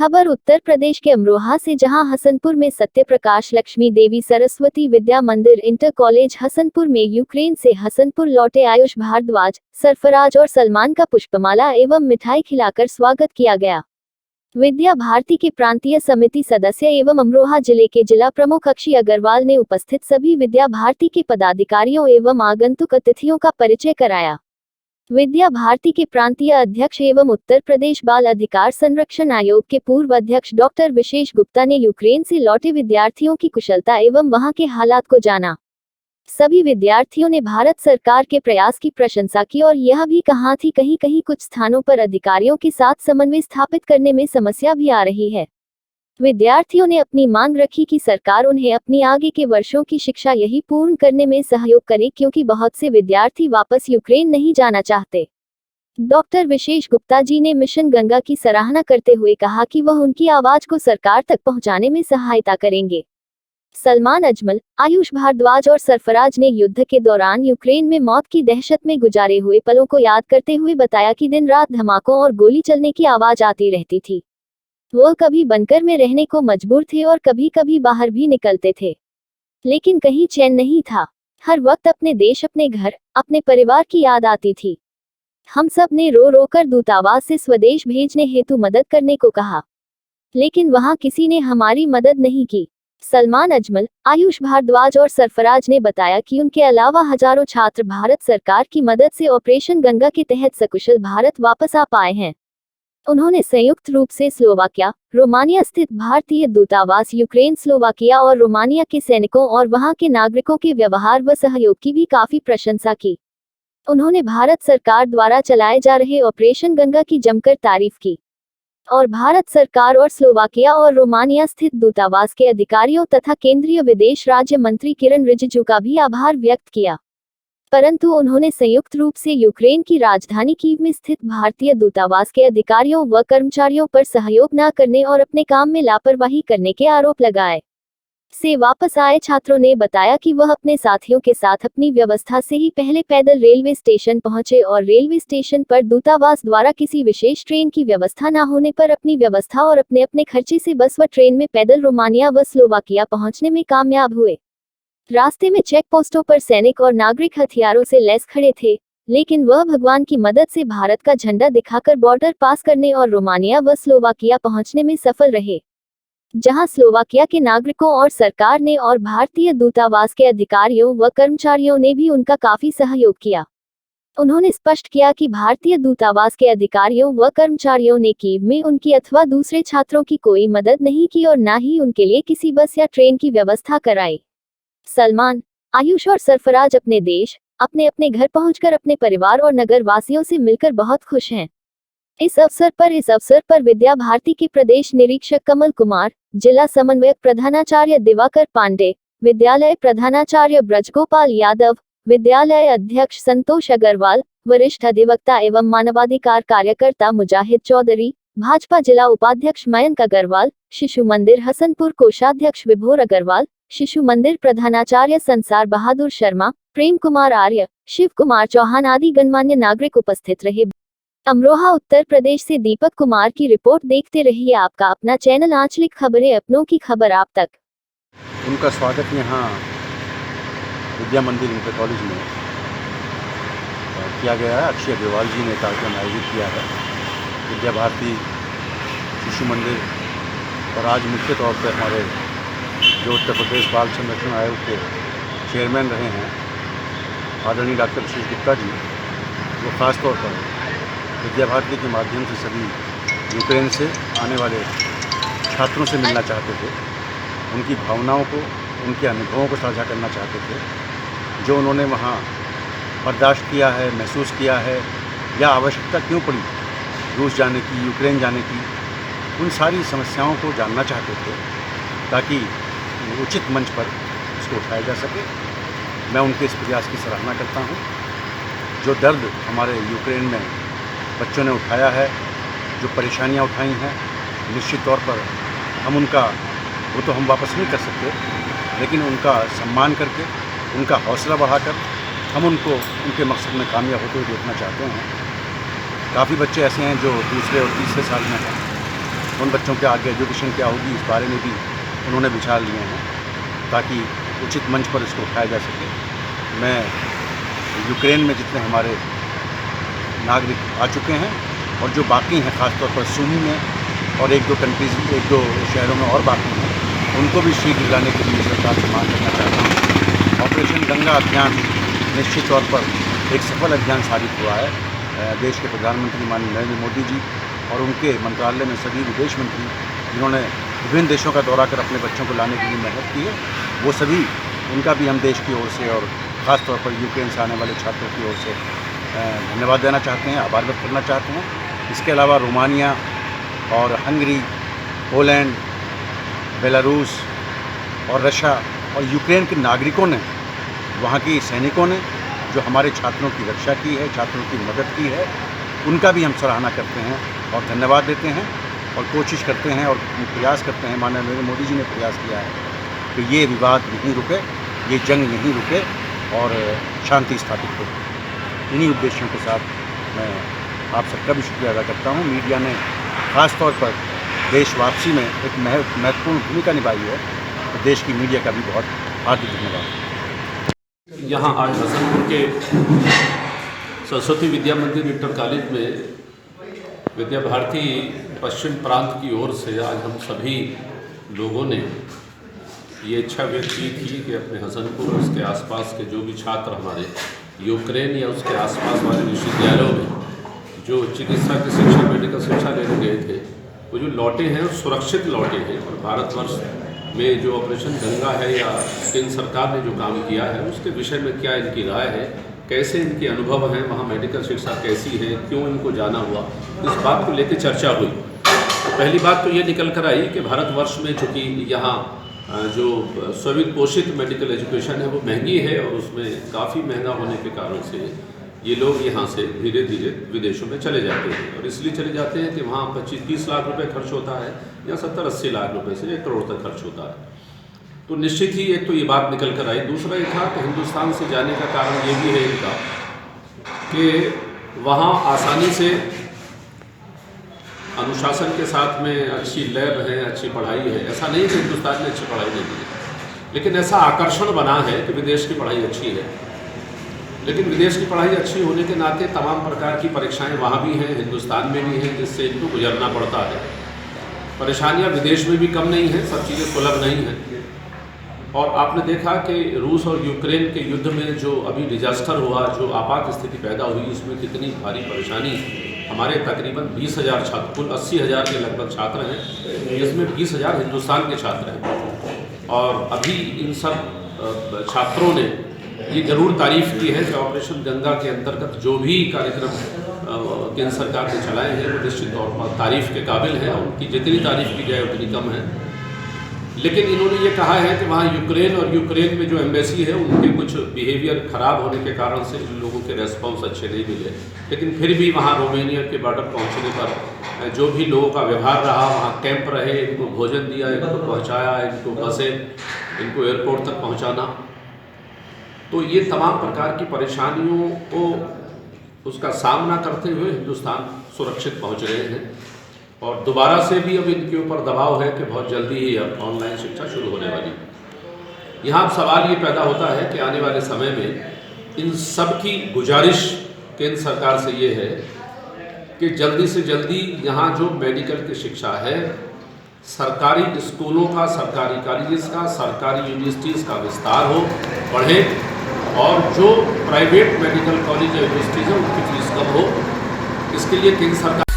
खबर उत्तर प्रदेश के अमरोहा से, जहां हसनपुर में सत्यप्रकाश लक्ष्मी देवी सरस्वती विद्या मंदिर इंटर कॉलेज हसनपुर में यूक्रेन से हसनपुर लौटे आयुष भारद्वाज, सरफराज और सलमान का पुष्पमाला एवं मिठाई खिलाकर स्वागत किया गया। विद्या भारती के प्रांतीय समिति सदस्य एवं अमरोहा जिले के जिला प्रमुख अक्षय अग्रवाल ने उपस्थित सभी विद्या भारती के पदाधिकारियों एवं आगंतुक अतिथियों का परिचय कराया। विद्या भारती के प्रांतीय अध्यक्ष एवं उत्तर प्रदेश बाल अधिकार संरक्षण आयोग के पूर्व अध्यक्ष डॉक्टर विशेष गुप्ता ने यूक्रेन से लौटे विद्यार्थियों की कुशलता एवं वहां के हालात को जाना। सभी विद्यार्थियों ने भारत सरकार के प्रयास की प्रशंसा की और यह भी कहा थी कहीं कहीं कुछ स्थानों पर अधिकारियों के साथ समन्वय स्थापित करने में समस्या भी आ रही है। विद्यार्थियों ने अपनी मांग रखी कि सरकार उन्हें अपनी आगे के वर्षों की शिक्षा यही पूर्ण करने में सहयोग करे, क्योंकि बहुत से विद्यार्थी वापस यूक्रेन नहीं जाना चाहते। डॉक्टर विशेष गुप्ता जी ने मिशन गंगा की सराहना करते हुए कहा कि वह उनकी आवाज को सरकार तक पहुंचाने में सहायता करेंगे। सलमान अजमल, आयुष भारद्वाज और सरफराज ने युद्ध के दौरान यूक्रेन में मौत की दहशत में गुजारे हुए पलों को याद करते हुए बताया कि दिन रात धमाकों और गोली चलने की आवाज आती रहती थी। वो कभी बंकर में रहने को मजबूर थे और कभी कभी बाहर भी निकलते थे, लेकिन कहीं चैन नहीं था। हर वक्त अपने देश, अपने घर, अपने परिवार की याद आती थी। हम सब ने रो रो कर दूतावास से स्वदेश भेजने हेतु मदद करने को कहा, लेकिन वहां किसी ने हमारी मदद नहीं की। सलमान अजमल, आयुष भारद्वाज और सरफराज ने बताया कि उनके अलावा हजारों छात्र भारत सरकार की मदद से ऑपरेशन गंगा के तहत सकुशल भारत वापस आ पाए हैं। उन्होंने संयुक्त रूप से स्लोवाकिया, रोमानिया स्थित भारतीय दूतावास, यूक्रेन, स्लोवाकिया और रोमानिया के सैनिकों और वहां के नागरिकों के व्यवहार व सहयोग की भी काफी प्रशंसा की। उन्होंने भारत सरकार द्वारा चलाए जा रहे ऑपरेशन गंगा की जमकर तारीफ की और भारत सरकार और स्लोवाकिया और रोमानिया स्थित दूतावास के अधिकारियों तथा केंद्रीय विदेश राज्य मंत्री किरण रिजिजू का भी आभार व्यक्त किया। परंतु उन्होंने संयुक्त रूप से यूक्रेन की राजधानी कीव में स्थित भारतीय दूतावास के अधिकारियों व कर्मचारियों पर सहयोग न करने और अपने काम में लापरवाही करने के आरोप लगाए। से वापस आए छात्रों ने बताया कि वह अपने साथियों के साथ अपनी व्यवस्था से ही पहले पैदल रेलवे स्टेशन पहुंचे और रेलवे स्टेशन पर दूतावास द्वारा किसी विशेष ट्रेन की व्यवस्था न होने पर अपनी व्यवस्था और अपने अपने खर्चे से बस व ट्रेन में पैदल रोमानिया व स्लोवाकिया पहुंचने में कामयाब हुए। रास्ते में चेक पोस्टों पर सैनिक और नागरिक हथियारों से लैस खड़े थे, लेकिन वह भगवान की मदद से भारत का झंडा दिखाकर बॉर्डर पास करने और रोमानिया व स्लोवाकिया पहुंचने में सफल रहे, जहां स्लोवाकिया के नागरिकों और सरकार ने और भारतीय दूतावास के अधिकारियों व कर्मचारियों ने भी उनका काफी सहयोग किया। उन्होंने स्पष्ट किया कि भारतीय दूतावास के अधिकारियों व कर्मचारियों ने कीव में उनकी अथवा दूसरे छात्रों की कोई मदद नहीं की और न ही उनके लिए किसी बस या ट्रेन की व्यवस्था कराई। सलमान, आयुष और सरफराज अपने देश, अपने अपने घर पहुंचकर अपने परिवार और नगर वासियों से मिलकर बहुत खुश हैं। इस अवसर पर विद्या भारती के प्रदेश निरीक्षक कमल कुमार, जिला समन्वयक प्रधानाचार्य दिवाकर पांडे, विद्यालय प्रधानाचार्य ब्रजगोपाल यादव, विद्यालय अध्यक्ष संतोष अग्रवाल, वरिष्ठ अधिवक्ता एवं मानवाधिकार कार्यकर्ता मुजाहिद चौधरी, भाजपा जिला उपाध्यक्ष मयंक अग्रवाल, शिशु मंदिर हसनपुर कोषाध्यक्ष विभोर अग्रवाल, शिशु मंदिर प्रधानाचार्य संसार बहादुर शर्मा, प्रेम कुमार आर्य, शिव कुमार चौहान आदि गणमान्य नागरिक उपस्थित रहे। अमरोहा उत्तर प्रदेश से दीपक कुमार की रिपोर्ट। देखते रहिए आपका अपना चैनल आंचलिक खबरें, अपनों की खबर आप तक। उनका स्वागत यहाँ विद्या मंदिर इंटर कॉलेज में किया गया है। अक्षय अग्रवाल जी ने कार्यक्रम आयोजित किया है। विद्या भारती शिशु मंदिर और आज मुख्य तौर पर हमारे जो उत्तर प्रदेश बाल संरक्षण आयोग के चेयरमैन रहे हैं आदरणीय डॉक्टर विशेष गुप्ता जी, वो ख़ास तौर पर विद्या भारती के माध्यम से सभी यूक्रेन से आने वाले छात्रों से मिलना चाहते थे, उनकी भावनाओं को, उनके अनुभवों को साझा करना चाहते थे, जो उन्होंने वहाँ बर्दाश्त किया है, महसूस किया है, या आवश्यकता क्यों पड़ी रूस जाने की, यूक्रेन जाने की, उन सारी समस्याओं को जानना चाहते थे ताकि उचित मंच पर इसको उठाया जा सके। मैं उनके इस प्रयास की सराहना करता हूँ। जो दर्द हमारे यूक्रेन में बच्चों ने उठाया है, जो परेशानियाँ उठाई हैं, निश्चित तौर पर हम उनका वो तो हम वापस नहीं कर सकते, लेकिन उनका सम्मान करके, उनका हौसला बढ़ाकर हम उनको उनके मकसद में कामयाब होते हुए देखना चाहते हैं। काफ़ी बच्चे ऐसे हैं जो दूसरे और तीसरे साल में हैं, उन बच्चों के आगे एजुकेशन क्या होगी इस बारे में भी उन्होंने विचार लिए हैं ताकि उचित मंच पर इसको उठाया जा सके। मैं यूक्रेन में जितने हमारे नागरिक आ चुके हैं और जो बाकी हैं ख़ासतौर पर सूनी में और एक दो शहरों में और बाकी हैं, उनको भी शीघ्र लाने के लिए सरकार से मांग करना चाहता हूँ। ऑपरेशन गंगा अभियान निश्चित तौर पर एक सफल अभियान साबित हुआ है। देश के प्रधानमंत्री माननीय नरेंद्र मोदी जी और उनके मंत्रालय में सभी विदेश मंत्री जिन्होंने विभिन्न देशों का दौरा कर अपने बच्चों को लाने के लिए मेहनत की है, वो सभी उनका भी हम देश की ओर से और ख़ास तौर पर यूक्रेन से आने वाले छात्रों की ओर से धन्यवाद देना चाहते हैं, आभार व्यक्त करना चाहते हैं। इसके अलावा रोमानिया और हंगरी, पोलैंड, बेलारूस और रशिया और यूक्रेन के नागरिकों ने, वहाँ की सैनिकों ने जो हमारे छात्रों की रक्षा की है, छात्रों की मदद की है, उनका भी हम सराहना करते हैं और धन्यवाद देते हैं और कोशिश करते हैं और प्रयास करते हैं। माननीय नरेंद्र मोदी जी ने प्रयास किया है कि ये विवाद यहीं रुके, ये जंग यहीं रुके और शांति स्थापित हो। इन्हीं उद्देश्यों के साथ मैं आप सबका भी शुक्रिया अदा करता हूँ। मीडिया ने ख़ास तौर पर देश वापसी में एक महत्वपूर्ण भूमिका निभाई है, तो देश की मीडिया का भी बहुत हार्दिक धन्यवाद। यहाँ आज हसनपुर के सरस्वती विद्या मंदिर इंटर कॉलेज में विद्या भारती पश्चिम प्रांत की ओर से आज हम सभी लोगों ने ये इच्छा व्यक्त की थी कि अपने हसनपुर उसके आसपास के जो भी छात्र हमारे यूक्रेन या उसके आसपास वाले विश्वविद्यालयों में जो चिकित्सा की शिक्षा, मेडिकल शिक्षा लेने गए थे, वो जो लौटे हैं और सुरक्षित लौटे हैं। और भारतवर्ष में जो ऑपरेशन गंगा है या केंद्र सरकार ने जो काम किया है उसके विषय में क्या इनकी राय है, कैसे इनके अनुभव हैं, वहाँ मेडिकल शिक्षा कैसी है, क्यों इनको जाना हुआ, इस बात को लेकर चर्चा हुई। तो पहली बात तो ये निकल कर आई कि भारतवर्ष में चूँकि यहाँ जो स्वीकृत पोषित मेडिकल एजुकेशन है वो महंगी है और उसमें काफ़ी महंगा होने के कारण से ये लोग यहाँ से धीरे धीरे विदेशों में चले जाते हैं। और इसलिए चले जाते हैं कि वहाँ 25-30 लाख रुपए खर्च होता है या 70-80 लाख रुपए से 1 करोड़ तक खर्च होता है। तो निश्चित ही एक तो ये बात निकल कर आई। दूसरा ये था कि हिंदुस्तान से जाने का कारण ये भी है इनका कि वहाँ आसानी से अनुशासन के साथ में अच्छी लैब है, अच्छी पढ़ाई है। ऐसा नहीं कि हिंदुस्तान में अच्छी पढ़ाई नहीं है, लेकिन ऐसा आकर्षण बना है कि विदेश की पढ़ाई अच्छी है। लेकिन विदेश की पढ़ाई अच्छी होने के नाते तमाम प्रकार की परीक्षाएं वहाँ भी हैं, हिंदुस्तान में भी हैं, जिससे इनको गुजरना पड़ता है। परेशानियाँ विदेश में भी कम नहीं हैं, सब चीज़ें सुलभ नहीं हैं। और आपने देखा कि रूस और यूक्रेन के युद्ध में जो अभी डिजास्टर हुआ, जो आपात स्थिति पैदा हुई, उसमें कितनी भारी परेशानी हमारे तकरीबन 20,000 छात्र, कुल 80,000 के लगभग छात्र हैं, जिसमें 20,000 हिंदुस्तान के छात्र हैं। और अभी इन सब छात्रों ने ये जरूर तारीफ़ की है कि ऑपरेशन गंगा के अंतर्गत जो भी कार्यक्रम केंद्र सरकार ने चलाए हैं वो निश्चित तौर पर तारीफ़ के काबिल हैं। उनकी जितनी तारीफ़ की जाए उतनी कम है। लेकिन इन्होंने ये कहा है कि वहाँ यूक्रेन में जो एम्बेसी है उनके कुछ बिहेवियर ख़राब होने के कारण से इन लोगों के रेस्पॉन्स अच्छे नहीं मिले। लेकिन फिर भी वहाँ रोमेनिया के बॉर्डर पहुँचने पर जो भी लोगों का व्यवहार रहा, वहाँ कैंप रहे, इनको भोजन दिया, इनको पहुँचाया, इनको बसें, इनको एयरपोर्ट तक पहुँचाना, तो ये तमाम प्रकार की परेशानियों को उसका सामना करते हुए हिंदुस्तान सुरक्षित पहुँच रहे हैं। और दोबारा से भी अब इनके ऊपर दबाव है कि बहुत जल्दी ही अब ऑनलाइन शिक्षा शुरू होने वाली है। यहाँ अब सवाल ये पैदा होता है कि आने वाले समय में इन सब की गुजारिश केंद्र सरकार से ये है कि जल्दी से जल्दी यहाँ जो मेडिकल की शिक्षा है, सरकारी स्कूलों का, सरकारी कॉलेजेस का, सरकारी यूनिवर्सिटीज़ का विस्तार हो, बढ़े, और जो प्राइवेट मेडिकल कॉलेज या यूनिवर्सिटीज़ हैं उनकी फीस कम हो। इसके लिए केंद्र सरकार